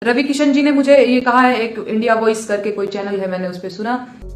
रवि किशन जी ने मुझे ये कहा है, एक इंडिया वॉइस करके कोई चैनल है, मैंने उस पर सुना।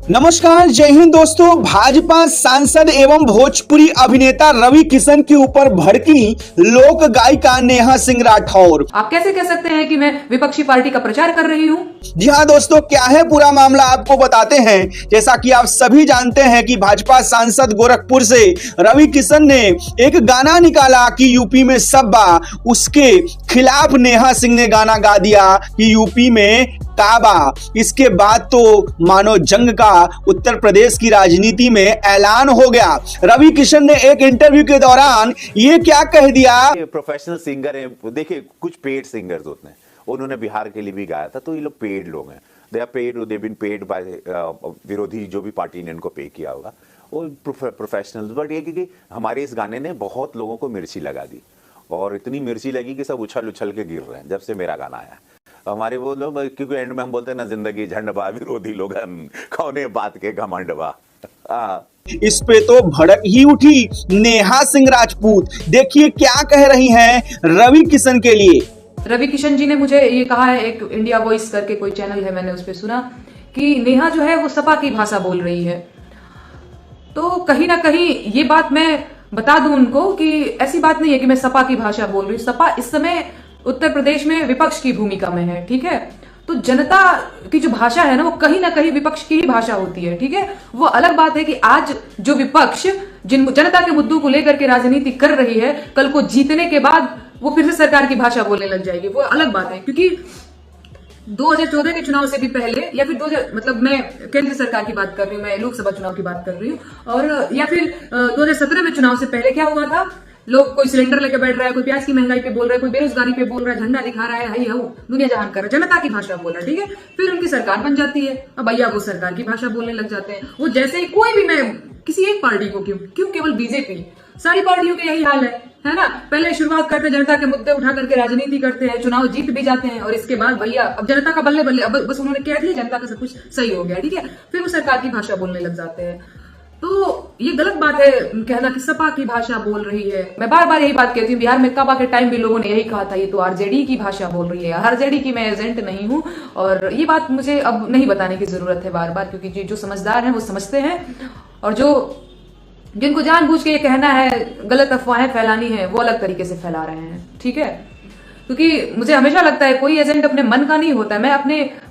नमस्कार, जय हिंद दोस्तों। भाजपा सांसद एवं भोजपुरी अभिनेता रवि किशन के ऊपर भड़की लोक गायिका नेहा सिंह राठौर। आप कैसे कह सकते हैं कि मैं विपक्षी पार्टी का प्रचार कर रही हूँ? जी हाँ दोस्तों, क्या है पूरा मामला आपको बताते हैं। जैसा कि आप सभी जानते हैं कि भाजपा सांसद गोरखपुर से रवि किशन ने एक गाना निकाला कि यूपी में सब्बा, उसके खिलाफ नेहा सिंह ने गाना गा दिया कि यूपी में काबा। इसके बाद तो मानो जंग का उत्तर प्रदेश की राजनीति में ऐलान हो गया। रवि किशन ने एक इंटरव्यू के दौरान ये क्या कह दिया। प्रोफेशनल सिंगर है, देखिए कुछ पेड सिंगर्स होते हैं, उन्होंने बिहार के लिए भी गाया था, तो ये लोग पेड लोग हैं। They are paid, they been paid by विरोधी जो भी पार्टी ने इनको पे किया होगा, वो प्रोफेशनल्स। बट ये कि हमारे इस गाने ने बहुत लोगों को मिर्ची लगा दी, और इतनी मिर्ची लगी कि सब उछल उछल के गिर रहे हैं जब से मेरा गाना आया। हमारे वो लोग, क्योंकि एंड में हम बोलते हैं ना, जिंदगी झंडबा विरोधी लोग कौने बात के घमंडबा। इस पे तो भड़क ही उठी नेहा सिंह राजपूत। देखिए क्या कह रही हैं रवि किशन के लिए। रवि किशन जी ने मुझे ये कहा है, एक इंडिया वॉइस करके कोई चैनल है, मैंने उस पर सुना कि नेहा जो है वो सपा की भाषा बोल रही है। तो कहीं ना कहीं ये बात मैं बता दूं उनको कि ऐसी बात नहीं है कि मैं सपा की भाषा बोल रही हूँ। सपा इस समय उत्तर प्रदेश में विपक्ष की भूमिका में है, ठीक है। तो जनता की जो भाषा है ना, वो कहीं ना कहीं विपक्ष की ही भाषा होती है, ठीक है। वो अलग बात है कि आज जो विपक्ष जिन जनता के मुद्दों को लेकर के राजनीति कर रही है, कल को जीतने के बाद वो फिर से सरकार की भाषा बोलने लग जाएगी, वो अलग बात है। क्योंकि 2014 के चुनाव से भी पहले, या फिर 2000 मतलब मैं केंद्र सरकार की बात कर रही हूँ, मैं लोकसभा चुनाव की बात कर रही हूँ, और या फिर 2017 में चुनाव से पहले क्या हुआ था, लोग कोई सिलेंडर लेके बैठ रहा है, कोई प्याज की महंगाई पे बोल रहा है, कोई बेरोजगारी पे बोल रहा है, झंडा दिखा रहा है, हाई हाउ दुनिया जहान कर रहा है, जनता की भाषा बोल रहा है, ठीक है। फिर उनकी सरकार बन जाती है, अब भैया वो सरकार की भाषा बोलने लग जाते हैं। वो जैसे ही कोई भी, मैं किसी एक पार्टी को क्यों केवल बीजेपी, सारी पार्टियों का यही हाल है ना। पहले शुरुआत करते हैं, जनता के मुद्दे उठा करके राजनीति करते हैं, चुनाव जीत भी जाते हैं, और इसके बाद भैया अब जनता का बल्ले बल्ले, अब बस उन्होंने कह दिया जनता का सब कुछ सही हो गया, ठीक है। फिर वो सरकार की भाषा बोलने लग जाते हैं। तो ये गलत बात है कहना कि सपा की भाषा बोल रही है। मैं बार बार यही बात कहती हूँ, बिहार में काबा के टाइम भी लोगों ने यही कहा था, ये तो आरजेडी की भाषा बोल रही है। आरजेडी की मैं एजेंट नहीं हूँ, और ये बात मुझे अब नहीं बताने की जरूरत है बार बार, क्योंकि जो समझदार हैं वो समझते हैं, और जिनको जानबूझ के ये कहना है, गलत अफवाहें फैलानी है, वो अलग तरीके से फैला रहे हैं, ठीक है। क्योंकि मुझे हमेशा लगता है कोई एजेंट अपने मन का नहीं होता है।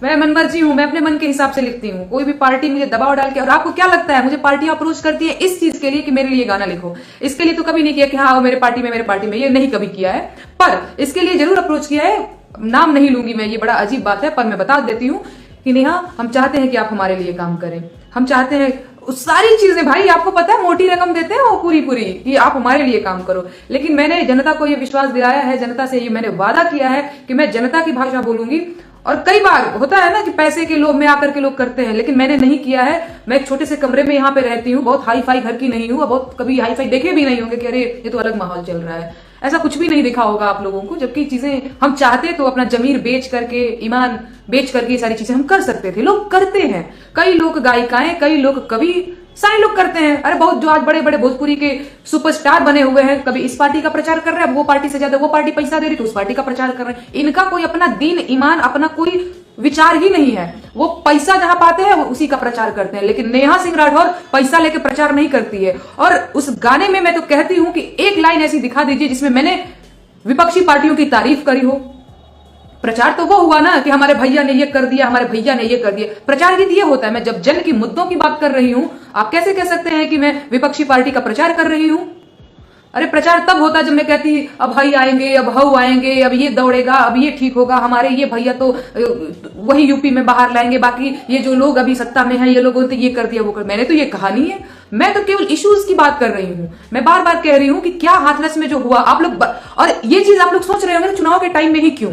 मैं मनमर्जी हूँ, मैं अपने मन के हिसाब से लिखती हूँ। कोई भी पार्टी मुझे दबाव डाल के, और आपको क्या लगता है मुझे पार्टियां अप्रोच करती है इस चीज के लिए कि मेरे लिए गाना लिखो, इसके लिए तो कभी नहीं किया कि हाँ मेरे पार्टी में, ये नहीं कभी किया है। पर इसके लिए जरूर अप्रोच किया है, नाम नहीं लूंगी मैं, ये बड़ा अजीब बात है, पर मैं बता देती हूँ कि नेहा, हम चाहते हैं कि आप हमारे लिए काम करें, हम चाहते हैं सारी चीजें, भाई आपको पता है मोटी रकम देते हैं वो पूरी कि आप हमारे लिए काम करो। लेकिन मैंने जनता को ये विश्वास दिलाया है, जनता से ये मैंने वादा किया है कि मैं जनता की भाषा बोलूंगी। और कई बार होता है ना कि पैसे के लोभ में आकर के लोग करते हैं, लेकिन मैंने नहीं किया है। मैं एक छोटे से कमरे में यहाँ पे रहती हूँ, बहुत हाई फाई घर की नहीं हूँ, बहुत कभी हाई फाई देखे भी नहीं होंगे कि अरे ये तो अलग माहौल चल रहा है, ऐसा कुछ भी नहीं दिखा होगा आप लोगों को। जबकि चीजें हम चाहते तो अपना जमीर बेच करके, ईमान बेच करके ये सारी चीजें हम कर सकते थे, लोग करते हैं। कई लोग गायिकाएं, कई लोग कवि, सारे लोग करते हैं। अरे बहुत जो आज बड़े बड़े भोजपुरी के सुपरस्टार बने हुए हैं, कभी इस पार्टी का प्रचार कर रहे हैं, वो पार्टी से ज्यादा वो पार्टी पैसा दे रही तो उस पार्टी का प्रचार कर रहे हैं। इनका कोई अपना दीन ईमान, अपना कोई विचार ही नहीं है, वो पैसा जहां पाते हैं वो उसी का प्रचार करते हैं। लेकिन नेहा सिंह राठौर पैसा लेके प्रचार नहीं करती है। और उस गाने में मैं तो कहती हूं कि एक लाइन ऐसी दिखा दीजिए जिसमें मैंने विपक्षी पार्टियों की तारीफ करी हो। प्रचार तो वो हुआ ना कि हमारे भैया ने ये कर दिया, हमारे भैया ने ये कर दिया, प्रचार भी दिया होता है। मैं जब जन की मुद्दों की बात कर रही हूं, आप कैसे कह सकते हैं कि मैं विपक्षी पार्टी का प्रचार कर रही हूं? अरे प्रचार तब होता जब मैं कहती अब भाई आएंगे, अब हऊ आएंगे, अब ये दौड़ेगा, अब ये ठीक होगा, हमारे ये भैया तो वही यूपी में बाहर लाएंगे, बाकी ये जो लोग अभी सत्ता में हैं ये लोगों ने ये कर दिया वो कर। मैंने तो ये कहा नहीं है, मैं तो केवल इश्यूज की बात कर रही हूं। मैं बार बार कह रही हूं कि क्या हाथरस में जो हुआ आप लोग, और ये चीज आप लोग सोच रहे होंगे चुनाव के टाइम में ही क्यों,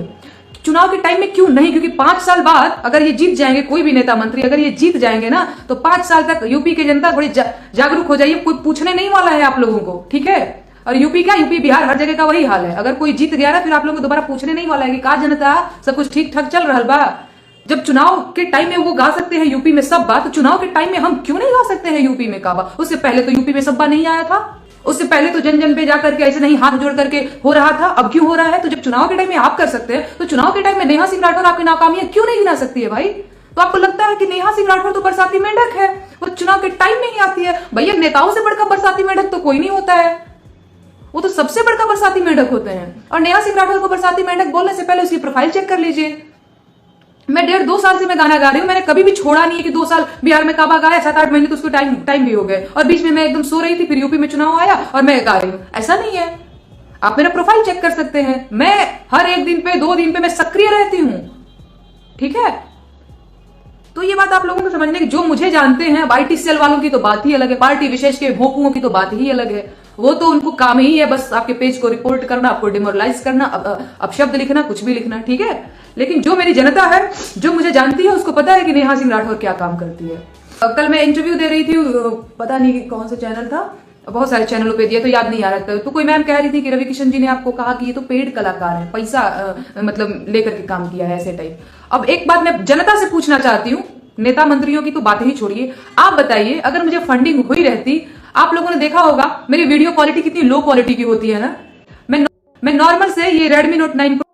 चुनाव के टाइम में क्यों नहीं, क्योंकि 5 साल बाद अगर ये जीत जाएंगे, कोई भी नेता मंत्री अगर ये जीत जाएंगे ना, तो 5 साल तक यूपी की जनता बड़ी जागरूक हो जाइए, कोई पूछने नहीं वाला है आप लोगों को, ठीक है। और यूपी बिहार हर जगह का वही हाल है। अगर कोई जीत गया ना, फिर आप लोगों को दोबारा पूछने नहीं वाला है कि का जनता सब कुछ ठीक ठाक चल रहा बा। जब चुनाव के टाइम में वो गा सकते हैं यूपी में सब बात, तो चुनाव के टाइम में हम क्यों नहीं गा सकते हैं यूपी में काबा? उससे पहले तो यूपी में सब्बा नहीं आया था। उससे पहले तो जन जन पे जाकर के ऐसे नहीं हाथ जोड़ करके हो रहा था, अब क्यों हो रहा है? तो जब चुनाव के टाइम में आप कर सकते हैं तो चुनाव के टाइम में नेहा सिंह राठौर आपकी नाकामियां क्यों नहीं गिना सकती है भाई? तो आपको लगता है कि नेहा सिंह राठौर तो बरसाती मेंढक है, वो चुनाव के टाइम में ही आती है। भैया नेताओं से बढ़कर बरसाती मेंढक तो कोई नहीं होता है, वो तो सबसे बढ़कर बरसाती मेंढक होते हैं। और नेहा सिंह राठौर को बरसाती मेंढक बोलने से पहले उसकी प्रोफाइल चेक कर लीजिए। मैं 1.5-2 साल से मैं गाना गा रही हूँ, मैंने कभी भी छोड़ा नहीं है कि 2 साल बिहार में काबा गाया, 7-8 महीने तो उसको टाइम भी हो गए, और बीच में मैं एकदम सो रही थी, फिर यूपी में चुनाव आया और मैं गा रही हूँ। ऐसा नहीं है, आप मेरा प्रोफाइल चेक कर सकते हैं। मैं हर 1 दिन पे 2 दिन पे मैं सक्रिय रहती हूँ, ठीक है? तो ये बात आप लोगों को समझने की, जो मुझे जानते हैं, अब IT सेल वालों की तो बात ही अलग है, पार्टी विशेष के भोंपुओं की तो बात ही अलग है। वो तो उनको काम ही है बस आपके पेज को रिपोर्ट करना, आपको डिमोरलाइज करना, अब शब्द लिखना, कुछ भी लिखना, ठीक है? लेकिन जो मेरी जनता है, जो मुझे जानती है, उसको पता है कि नेहा सिंह राठौर क्या काम करती है। कल मैं इंटरव्यू दे रही थी, पता नहीं कौन सा चैनल था, बहुत सारे चैनलों पे दिया, तो याद नहीं आ रहा था। तो कोई मैम कह रही थी कि रवि किशन जी ने आपको कहा कि ये तो पेड कलाकार है, पैसा मतलब लेकर के काम किया है, ऐसे टाइप। अब एक बात मैं जनता से पूछना चाहती हूँ, नेता मंत्रियों की तो बात ही छोड़िए, आप बताइए, अगर मुझे फंडिंग हुई रहती, आप लोगों ने देखा होगा मेरी वीडियो क्वालिटी कितनी लो क्वालिटी की होती है ना। मैं नॉर्मल से ये Redmi Note 9